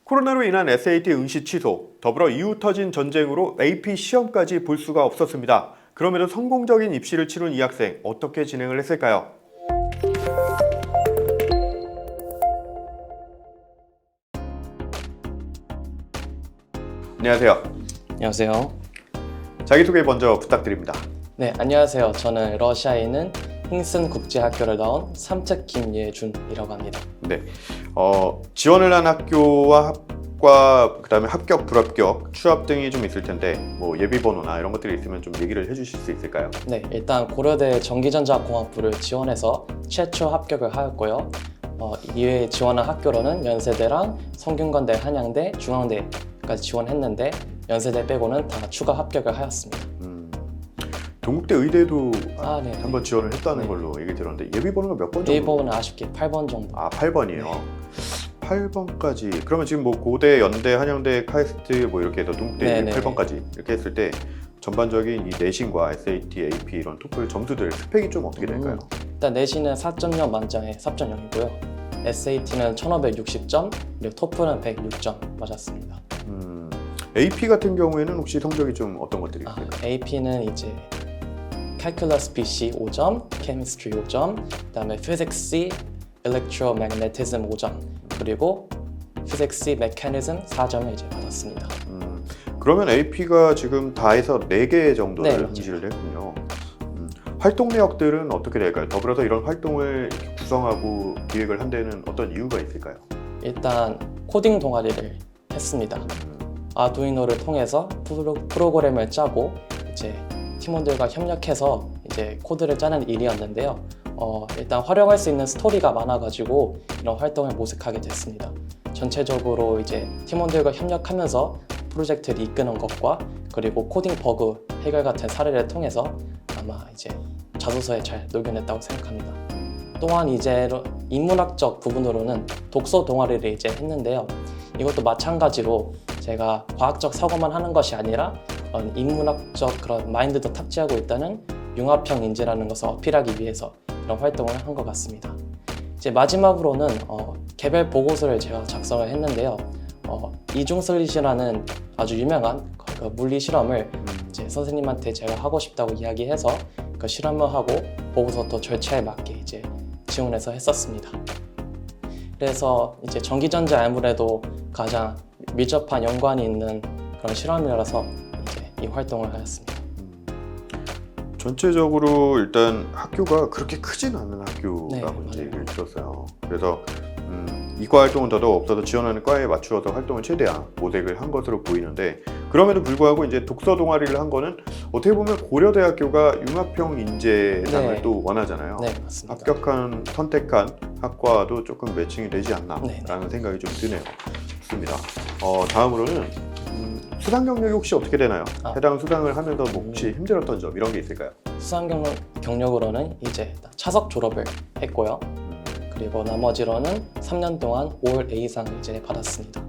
코로나로 인한 SAT 응시 취소, 더불어 이후 터진 전쟁으로 AP 시험까지 볼 수가 없었습니다. 그럼에도 성공적인 입시를 치룬 이 학생, 어떻게 진행을 했을까요? 안녕하세요. 안녕하세요. 자기소개 먼저 부탁드립니다. 네, 안녕하세요. 저는 러시아에 있는 힝슨 국제학교를 나온 삼척 김예준이라고 합니다. 네, 지원을 한 학교와 학과, 그다음에 합격, 불합격, 추합 등이 좀 있을 텐데 뭐 예비번호나 이런 것들이 있으면 좀 얘기를 해주실 수 있을까요? 네, 일단 고려대 전기전자공학부를 지원해서 최초 합격을 하였고요. 이외에 지원한 학교로는 연세대랑 성균관대, 한양대, 중앙대까지 지원했는데 연세대 빼고는 다 추가 합격을 하였습니다. 동국대 의대도 네. 한번 지원을 했다는 네. 걸로 얘기 들었는데 예비번호가 몇 번 정도? 예비번호는 아쉽게 8번 정도. 8번이요. 네. 8번까지. 그러면 지금 뭐 고대, 연대, 한양대, 카이스트 뭐 이렇게 해서 동국대 네네. 8번까지 이렇게 했을 때 전반적인 이 내신과 SAT, AP 이런 토플 점수들 스펙이 좀 어떻게 될까요? 일단 내신은 4.0 만점에 4.0이고요. SAT는 1560점, 그리고 토플은 106점 맞았습니다. AP 같은 경우에는 혹시 성적이 좀 어떤 것들이 있을까요? AP는 이제 Calculus BC 5점, Chemistry 5점, 그다음에 Physics C, Electromagnetism 5점, 그리고 Physics C, Mechanism 4점을 이제 받았습니다. 그러면 AP가 지금 다 해서 4개 정도를 네, 응시를 했군요. 활동 내역들은 어떻게 될까요? 더불어서 이런 활동을 이렇게 구성하고 기획을 한 데는 어떤 이유가 있을까요? 일단 코딩 동아리를 했습니다. 아두이노를 통해서 프로그램을 짜고 이제 팀원들과 협력해서 이제 코드를 짜는 일이었는데요. 일단 활용할 수 있는 스토리가 많아가지고 이런 활동을 모색하게 됐습니다. 전체적으로 이제 팀원들과 협력하면서 프로젝트를 이끄는 것과 그리고 코딩 버그 해결 같은 사례를 통해서 아마 이제 자소서에 잘 녹여냈다고 생각합니다. 또한 이제 인문학적 부분으로는 독서 동아리를 이제 했는데요. 이것도 마찬가지로 제가 과학적 사고만 하는 것이 아니라 인문학적 그런 마인드도 탑재하고 있다는 융합형 인재라는 것을 어필하기 위해서 이런 활동을 한 것 같습니다. 이제 마지막으로는 개별 보고서를 제가 작성을 했는데요. 이중슬릿이라는 아주 유명한 그 물리 실험을 이제 선생님한테 제가 하고 싶다고 이야기해서 그 실험을 하고 보고서도 절차에 맞게 이제 지원해서 했었습니다. 그래서 이제 전기전자 아무래도 가장 밀접한 연관이 있는 그런 실험이라서 이제 이 활동을 하였습니다. 전체적으로 일단 학교가 그렇게 크진 않은 학교라고 네, 이제 맞아요. 얘기를 들었어요. 그래서 이과 활동은 더더욱 없어서 지원하는 과에 맞추어서 활동을 최대한 모색을 한 것으로 보이는데 그럼에도 불구하고 이제 독서 동아리를 한 거는 어떻게 보면 고려대학교가 융합형 인재상을 네. 또 원하잖아요. 네, 맞습니다. 합격한 선택한 학과도 조금 매칭이 되지 않나라는 네. 생각이 좀 드네요. 좋습니다. 다음으로는 수상 경력이 혹시 어떻게 되나요? 해당 수상을 하면서 뭐 혹시 힘들었던 점 이런 게 있을까요? 수상 경력으로는 이제 차석 졸업을 했고요. 그리고 나머지로는 3년 동안 올 A상을 이제 받았습니다.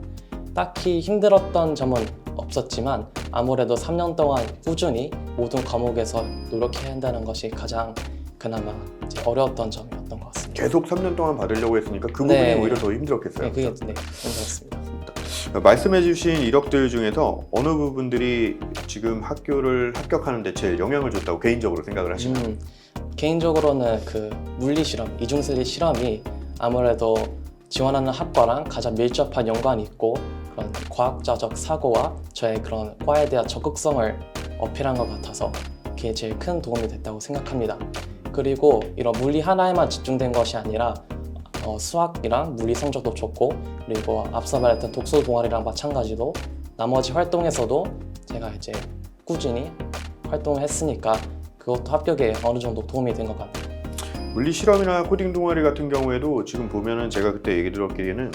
딱히 힘들었던 점은 없었지만 아무래도 3년 동안 꾸준히 모든 과목에서 노력해야 한다는 것이 가장 그나마 이제 어려웠던 점이었던 것 같습니다. 계속 3년 동안 받으려고 했으니까 그 부분이 네. 오히려 더 힘들었겠어요. 네, 그게 그렇죠? 힘들었습니다. 말씀해주신 이력들 중에서 어느 부분들이 지금 학교를 합격하는데 제일 영향을 줬다고 개인적으로 생각을 하시나요? 개인적으로는 그 물리 실험, 이중슬릿 실험이 아무래도 지원하는 학과랑 가장 밀접한 연관이 있고 그런 과학자적 사고와 저의 그런 과에 대한 적극성을 어필한 것 같아서 그게 제일 큰 도움이 됐다고 생각합니다. 그리고 이런 물리 하나에만 집중된 것이 아니라 수학이랑 물리 성적도 좋고 그리고 앞서 말했던 독서 동아리랑 마찬가지로 나머지 활동에서도 제가 이제 꾸준히 활동을 했으니까 그것도 합격에 어느 정도 도움이 된 것 같아요. 물리 실험이나 코딩 동아리 같은 경우에도 지금 보면은 제가 그때 얘기 들었기에는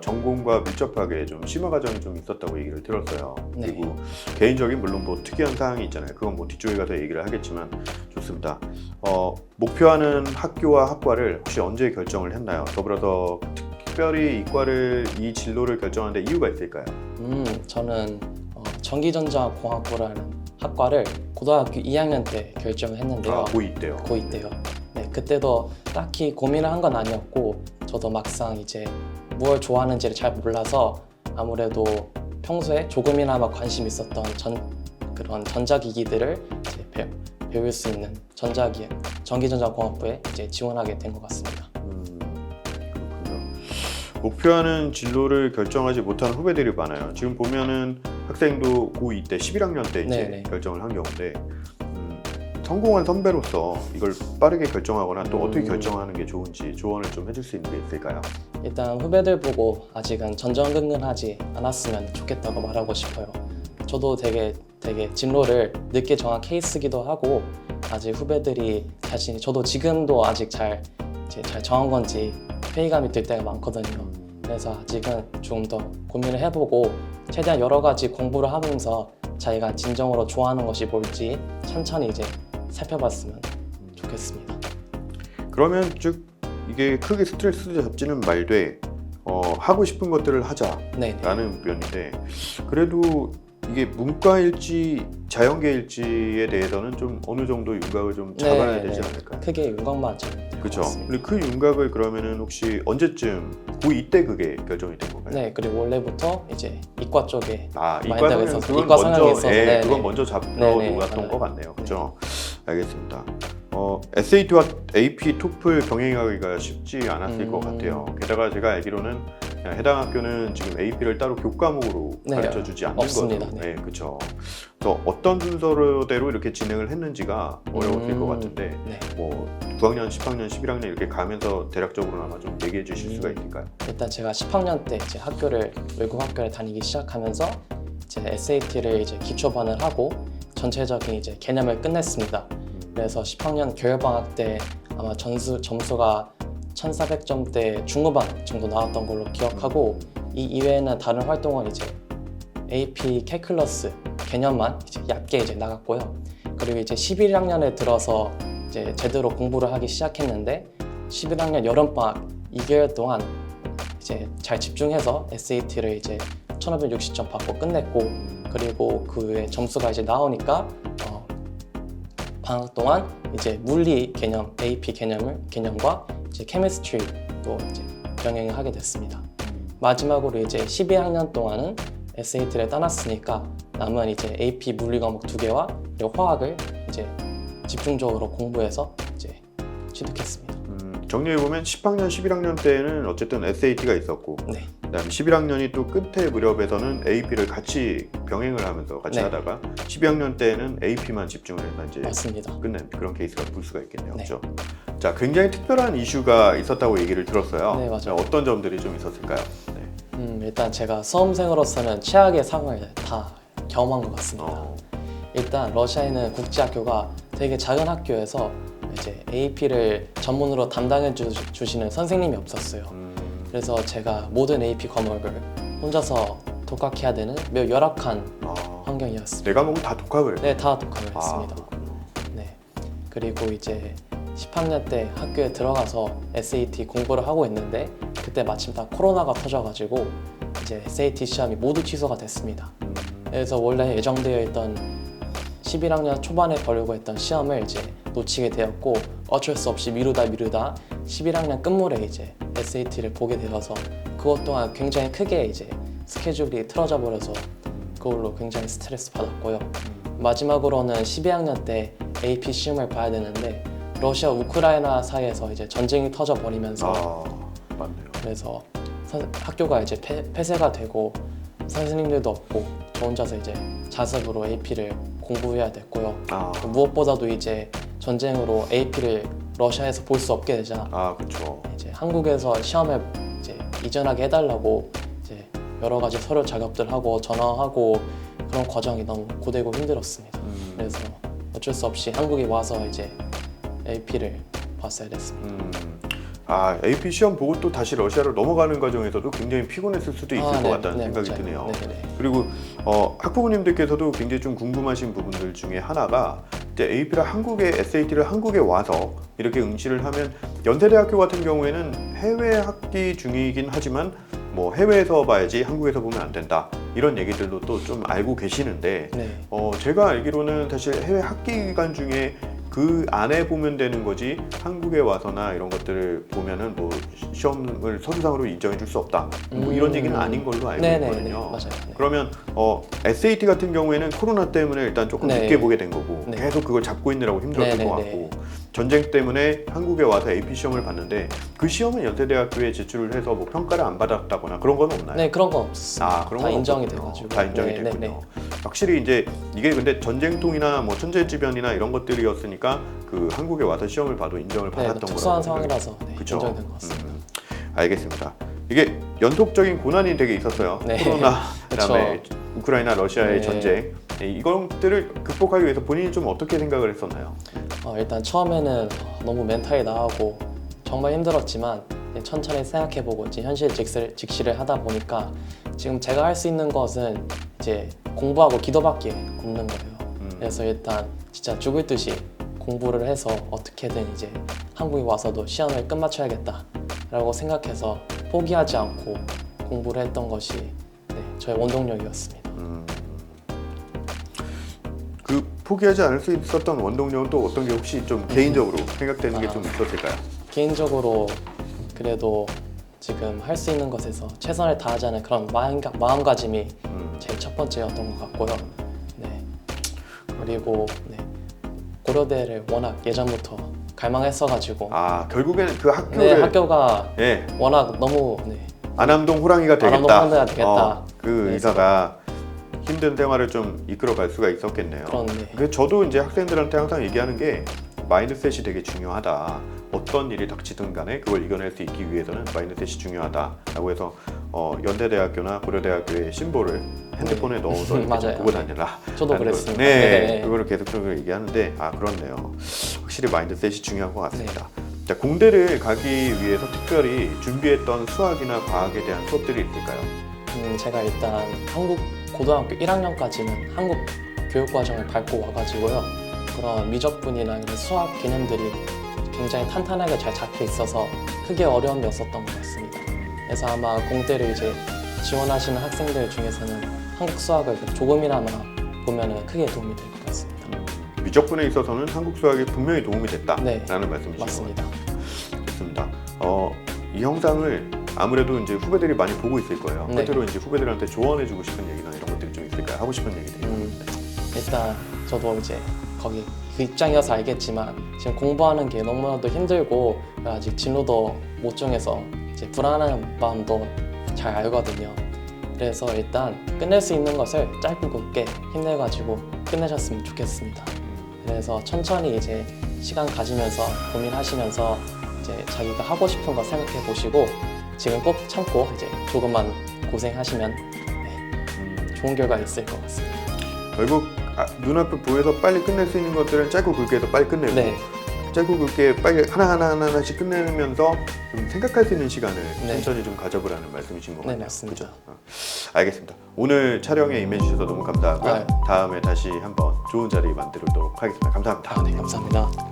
전공과 밀접하게 좀 심화 과정이 좀 있었다고 얘기를 들었어요. 네. 그리고 개인적인 물론 뭐 특이한 사항이 있잖아요. 그건 뭐 뒤쪽에 가서 얘기를 하겠지만 좋습니다. 목표하는 학교와 학과를 혹시 언제 결정을 했나요? 더불어서 특별히 이 진로를 결정하는데 이유가 있을까요? 저는 전기전자공학부라는 학과를 고등학교 2학년 때 결정을 했는데요. 고2 때요. 고2 때요. 네, 그때도 딱히 고민을 한 건 아니었고 저도 막상 이제 뭘 좋아하는지를 잘 몰라서 아무래도 평소에 조금이나마 관심 있었던 그런 전자기기들을 이제 배울 수 있는 전기전자공학부에 이제 지원하게 된 것 같습니다. 그렇군요. 목표하는 진로를 결정하지 못하는 후배들이 많아요. 지금 보면은 학생도 고2 때 11학년 때 이제 네네. 결정을 한 경우인데 성공한 선배로서 이걸 빠르게 결정하거나 또 어떻게 결정하는 게 좋은지 조언을 좀 해줄 수 있는 게 있을까요? 일단 후배들 보고 아직은 전전긍긍하지 않았으면 좋겠다고 말하고 싶어요. 저도 되게 진로를 늦게 정한 케이스기도 하고 아직 후배들이 저도 지금도 아직 잘 정한 건지 회의감이 들 때가 많거든요. 그래서 아직은 좀 더 고민을 해보고 최대한 여러 가지 공부를 하면서 자기가 진정으로 좋아하는 것이 뭘지 천천히 이제 살펴봤으면 좋겠습니다. 그러면 즉 이게 크게 스트레스 잡지는 말되 하고 싶은 것들을 하자라는 네. 표현인데 그래도 이게 문과일지 자연계일지에 대해서는 좀 어느 정도 윤곽을 좀 잡아야 되지 않을까요? 크게 윤곽만 잡으면 될 것 그렇죠. 같습니다. 근데 그 윤곽을 그러면은 혹시 언제쯤 고2 때 그게 결정이 된 건가요? 네, 그리고 원래부터 이제 이과 쪽에 이과는 마인드가 있어서, 그건 이과 성향이 먼저 있어서, 네네. 그건 먼저 잡혀 네네, 놓았던 맞아요. 것 같네요. 그렇죠. 알겠습니다. SAT와 AP, 토플 병행하기가 쉽지 않았을 것 같아요. 게다가 제가 알기로는 해당 학교는 지금 AP를 따로 교과목으로 네, 가르쳐주지 않는 없습니다. 거죠. 네. 그렇죠. 그래서 어떤 순서대로 이렇게 진행을 했는지가 어려웠을 것 같은데 네. 뭐 9학년, 10학년, 11학년 이렇게 가면서 대략적으로 아마 좀 얘기해 주실 수가 있을까요? 일단 제가 10학년 때 이제 외국 학교를 다니기 시작하면서 이제 SAT를 이제 기초반을 하고 전체적인 이제 개념을 끝냈습니다. 그래서 10학년 겨울방학 때 아마 점수가 1400점대 중후반 정도 나왔던 걸로 기억하고 이 이외에는 다른 활동은 이제 AP 캘큘러스 개념만 이제 얕게 이제 나갔고요. 그리고 이제 11학년에 들어서 이제 제대로 공부를 하기 시작했는데 11학년 여름방학 2개월 동안 이제 잘 집중해서 SAT를 이제 1560점 받고 끝냈고 그리고 그 외에 점수가 이제 나오니까 방학 동안 이제 물리 개념, AP 개념과 이제 케미스트리도 이제 병행을 하게 됐습니다. 마지막으로 이제 12학년 동안은 SAT를 따놨으니까 남은 이제 AP 물리 과목 2개와 그리고 화학을 이제 집중적으로 공부해서 이제 취득했습니다. 정리해보면 10학년, 11학년 때는 어쨌든 SAT가 있었고 네. 그다음에 11학년이 또 끝에 무렵에서는 AP를 같이 병행을 하면서 같이 네. 하다가 12학년 때는 AP만 집중을 해서 이제 맞습니다. 끝낸 그런 케이스가 볼 수가 있겠네요. 네. 그렇죠? 자, 굉장히 특별한 이슈가 있었다고 얘기를 들었어요. 네, 맞아요. 자, 어떤 점들이 좀 있었을까요? 네. 일단 제가 수험생으로서는 최악의 상황을 다 경험한 것 같습니다. 일단 러시아에는 국제학교가 되게 작은 학교여서 이제 AP를 전문으로 담당해 주시는 선생님이 없었어요. 그래서 제가 모든 AP 과목을 혼자서 독학해야 되는 매우 열악한 환경이었습니다. 내 과목은 다 독학을 했어요? 네, 다 독학을 했습니다. 그렇군요. 네. 그리고 이제 10학년 때 학교에 들어가서 SAT 공부를 하고 있는데 그때 마침 다 코로나가 터져가지고 이제 SAT 시험이 모두 취소가 됐습니다. 그래서 원래 예정되어 있던 11학년 초반에 보려고 했던 시험을 이제 놓치게 되었고 어쩔 수 없이 미루다 11학년 끝물에 이제 SAT를 보게 되어서 그것 또한 굉장히 크게 이제 스케줄이 틀어져 버려서 그걸로 굉장히 스트레스 받았고요. 마지막으로는 12학년 때 AP 시험을 봐야 되는데 러시아 우크라이나 사이에서 이제 전쟁이 터져 버리면서 맞네요. 그래서 학교가 이제 폐쇄가 되고 선생님들도 없고 저 혼자서 이제 자습으로 AP를 공부해야 됐고요. 무엇보다도 이제 전쟁으로 AP를 러시아에서 볼 수 없게 되자 그렇죠. 이제 한국에서 시험을 이제 이전하게 해달라고 이제 여러 가지 서류 작업들 하고 전화하고 그런 과정이 너무 고되고 힘들었습니다. 그래서 어쩔 수 없이 한국에 와서 이제 AP를 봤어야 됐습니다. AP 시험 보고 또 다시 러시아로 넘어가는 과정에서도 굉장히 피곤했을 수도 있을 것 같다는 생각이 맞아요. 드네요. 네네. 그리고 학부모님들께서도 굉장히 좀 궁금하신 부분들 중에 하나가 이제 AP를 SAT를 한국에 와서 이렇게 응시를 하면 연세대학교 같은 경우에는 해외 학기 중이긴 하지만 뭐 해외에서 봐야지 한국에서 보면 안 된다 이런 얘기들도 또 좀 알고 계시는데 네. 제가 알기로는 사실 해외 학기 기간 중에 그 안에 보면 되는 거지 한국에 와서나 이런 것들을 보면은 뭐 시험을 서류상으로 인정해 줄 수 없다 뭐 이런 얘기는 아닌 걸로 알고 있거든요. 맞아요. 네. 그러면 SAT 같은 경우에는 코로나 때문에 일단 조금 네. 늦게 보게 된 거고 네. 계속 그걸 잡고 있느라고 힘들었을 네, 것 네, 같고 전쟁 때문에 한국에 와서 AP 시험을 봤는데 그 시험은 연세대학교에 제출을 해서 뭐 평가를 안 받았다거나 그런 건 없나요? 네, 그런 건 없었어요. 그런 다 건 인정이 없었군요. 돼가지고. 다 인정이 네, 됐군요. 네, 네. 확실히 이제 이게 근데 전쟁통이나 뭐 천재지변이나 이런 것들이었으니까 그 한국에 와서 시험을 봐도 인정을 받았던 거라고 특수한 상황이라서 그쵸? 인정된 것 같습니다. 알겠습니다. 이게 연속적인 고난이 되게 있었어요. 네. 코로나, 그다음에 그쵸. 우크라이나, 러시아의 네. 전쟁. 이것들을 극복하기 위해서 본인이 좀 어떻게 생각을 했었나요? 일단 처음에는 너무 멘탈이 나가고 정말 힘들었지만 천천히 생각해보고 이제 현실 직시를 하다 보니까 지금 제가 할 수 있는 것은 이제 공부하고 기도밖에 없는 거예요. 그래서 일단 진짜 죽을 듯이 공부를 해서 어떻게든 이제 한국에 와서도 시험을 끝마쳐야겠다라고 생각해서 포기하지 않고 공부를 했던 것이 저의 원동력이었습니다. 그 포기하지 않을 수 있었던 원동력은 또 어떤 게 혹시 좀 개인적으로 생각되는 게 좀 있었을까요? 개인적으로 그래도 지금 할 수 있는 것에서 최선을 다하자는 그런 마음가짐이 제일 첫 번째였던 것 같고요. 네. 그리고 고려대를 워낙 예전부터 갈망했어가지고 결국에는 그 학교를 학교가 워낙 너무 안암동 호랑이가 되겠다. 안암동 호랑이가 되겠다. 그 네, 의사가 힘든 생활을 좀 이끌어갈 수가 있었겠네요. 그런데 그래서 저도 이제 학생들한테 항상 얘기하는 게 마인드셋이 되게 중요하다. 어떤 일이 닥치든 간에 그걸 이겨낼 수 있기 위해서는 마인드셋이 중요하다라고 해서 연세대학교나 고려대학교의 심볼을 핸드폰에 넣어서 이렇게 좀 맞아요. 보고 다니라. 저도 그랬습니다. 네, 그거를 계속 좀 얘기하는데 그렇네요. 확실히 마인드셋이 중요한 것 같습니다. 자, 공대를 가기 위해서 특별히 준비했던 수학이나 과학에 대한 수업들이 있을까요? 제가 일단 한국 고등학교 1학년까지는 한국 교육과정을 밟고 와가지고요. 그런 미적분이나 이런 수학 개념들이 굉장히 탄탄하게 잘 잡혀 있어서 크게 어려움이 없었던 것 같습니다. 그래서 아마 공대를 이제 지원하시는 학생들 중에서는 한국 수학을 조금이나마 보면 크게 도움이 될 것 같습니다. 미적분에 있어서는 한국 수학이 분명히 도움이 됐다라는 말씀이시죠? 맞습니다. 좋습니다. 이 영상을 아무래도 이제 후배들이 많이 보고 있을 거예요. 네. 끝으로 이제 후배들한테 조언해주고 싶은 얘기나 이런 것들이 좀 있을까요? 하고 싶은 얘기들. 일단 저도 이제 거기 그 입장이어서 알겠지만 지금 공부하는 게 너무나도 힘들고 아직 진로도 못 정해서 이제 불안한 마음도 잘 알거든요. 그래서 일단 끝낼 수 있는 것을 짧고 굵게 힘내가지고 끝내셨으면 좋겠습니다. 그래서 천천히 이제 시간 가지면서 고민하시면서 이제 자기가 하고 싶은 거 생각해 보시고 지금 꼭 참고 이제 조금만 고생하시면 좋은 결과 있을 것 같습니다. 결국 눈앞에 보여서 빨리 끝낼 수 있는 것들은 짧고 굵게 해서 빨리 끝내고 짧고 굵게 빨리 하나씩 끝내면서 좀 생각할 수 있는 시간을 천천히 좀 가져보라는 말씀이신 것 같아요. 네, 맞습니다. 그죠? 알겠습니다. 오늘 촬영에 임해주셔서 너무 감사하고요. 다음에 다시 한번 좋은 자리 만들도록 하겠습니다. 감사합니다. 네, 감사합니다.